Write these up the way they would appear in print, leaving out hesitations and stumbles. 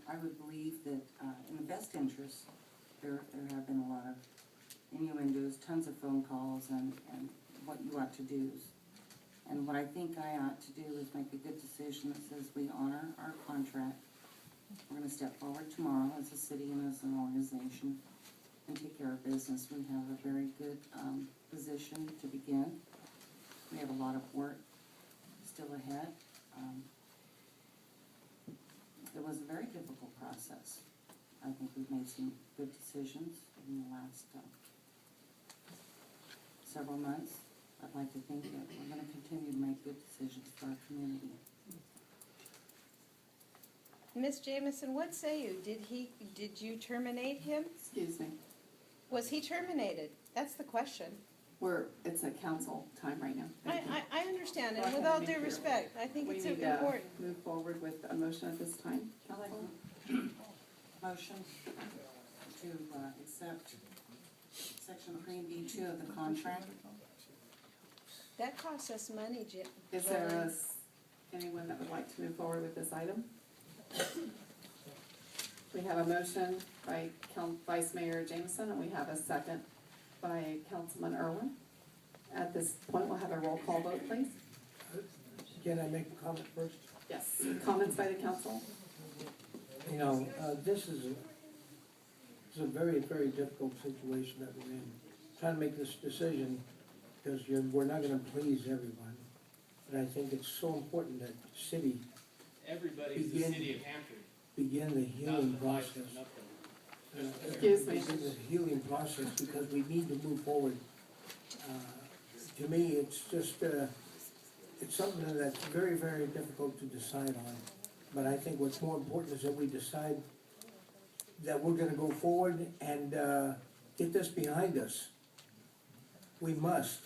I would believe that in the best interest, there have been a lot of innuendos, tons of phone calls, and what you ought to do. And what I think I ought to do is make a good decision that says we honor our contract. We're gonna step forward tomorrow as a city and as an organization and take care of business. We have a very good position to begin. We have a lot of work still ahead. It was a very difficult process. I think we've made some good decisions in the last several months. I'd like to think that we're going to continue to make good decisions for our community. Miss Jamison, what say you? Did you terminate him? Excuse me. Was he terminated? That's the question. It's a council time right now. Thank you. I understand, Go and ahead with and all make due your- respect, I think We it's need important. to move forward with a motion at this time. I'd like Council? a motion to accept Section 3B2 of the contract. That costs us money, Jim. Is there anyone that would like to move forward with this item? We have a motion by Vice Mayor Jameson, and we have a second by Councilman Irwin. At this point, we'll have a roll call vote, please. Can I make a comment first? Yes. Comments by the council? You know, this is a very, very difficult situation that we're in. Trying to make this decision, because we're not gonna please everyone. But I think it's so important that the city Everybody's the city of Hanford, begin the healing process. Excuse me. Begin the healing process, because we need to move forward. To me, it's just, it's something that's very, very difficult to decide on. But I think what's more important is that we decide that we're gonna go forward and get this behind us. We must.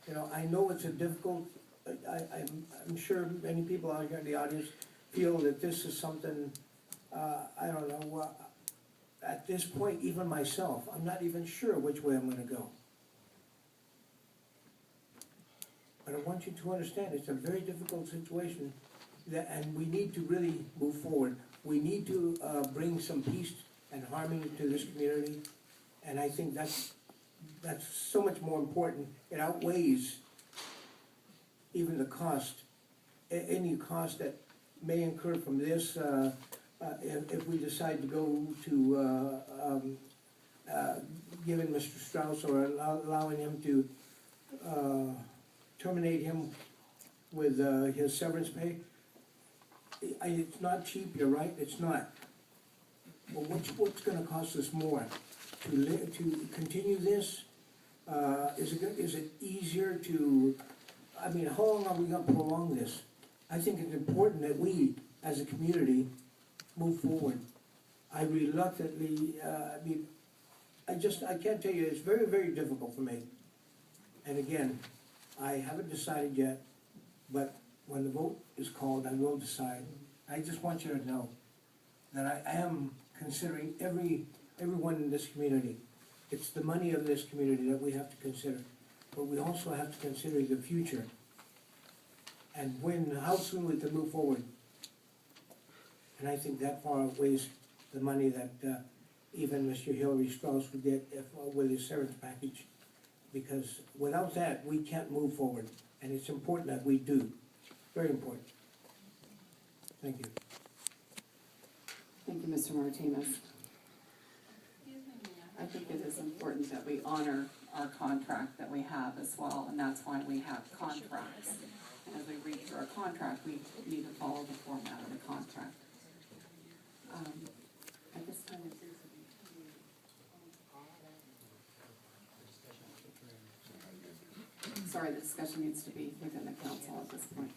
You know, I know it's a difficult, I'm sure many people out here in the audience feel that this is something, I don't know, at this point, even myself, I'm not even sure which way I'm gonna go. But I want you to understand, it's a very difficult situation, and we need to really move forward. We need to bring some peace and harmony to this community, and I think that's so much more important. It outweighs even the cost, any cost that may incur from this, if we decide to go to giving Mr. Straus or allowing him to terminate him with his severance pay. It's not cheap, you're right, it's not. But what's gonna cost us more? To continue this? Is it easier to, I mean, how long are we gonna prolong this? I think it's important that we, as a community, move forward. I reluctantly, I can't tell you, it's very, very difficult for me. And again, I haven't decided yet, but when the vote is called, I will decide. I just want you to know that I am considering everyone in this community. It's the money of this community that we have to consider, but we also have to consider the future. And how soon we can move forward. And I think that far outweighs the money that even Mr. Hilary Straus would get with his severance package. Because without that, we can't move forward, and it's important that we do. Very important. Thank you. Thank you, Mr. Martinez. I think it is important that we honor our contract that we have as well, and that's why we have contracts. And as we read through our contract, we need to follow the format of the contract. At this time, sorry, the discussion needs to be within the council at this point.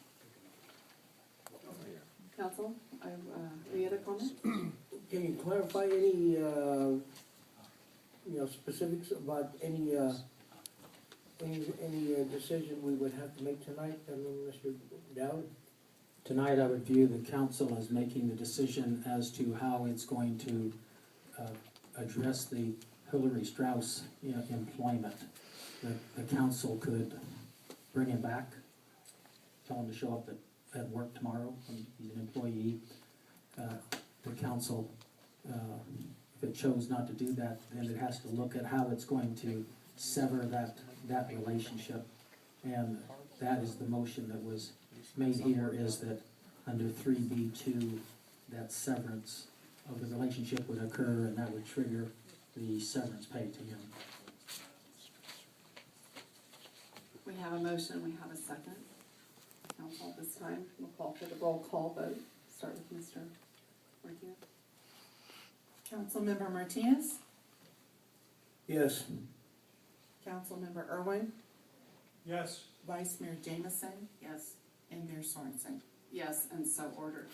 Council, any other comments? Can you clarify any, specifics about any decision we would have to make tonight? I mean, Mr. Dowd? Tonight, I would view the council as making the decision as to how it's going to address the Hilary Straus employment. The council could bring him back, tell him to show up at work tomorrow, when he's an employee. the council, if it chose not to do that, then it has to look at how it's going to sever that relationship. And that is the motion that was made here, is that under 3B2, that severance of the relationship would occur, and that would trigger the severance pay to him. We have a motion, we have a second. Council, this time, we'll call for the roll call vote. Start with Mr. Martinez. Councilmember Martinez, Yes. Councilmember Irwin, Yes. Vice Mayor Jamison, Yes. and Mayor Sorensen. Yes, and so ordered.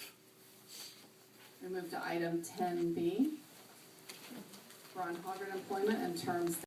We move to item 10B. Ron Hoggard employment and terms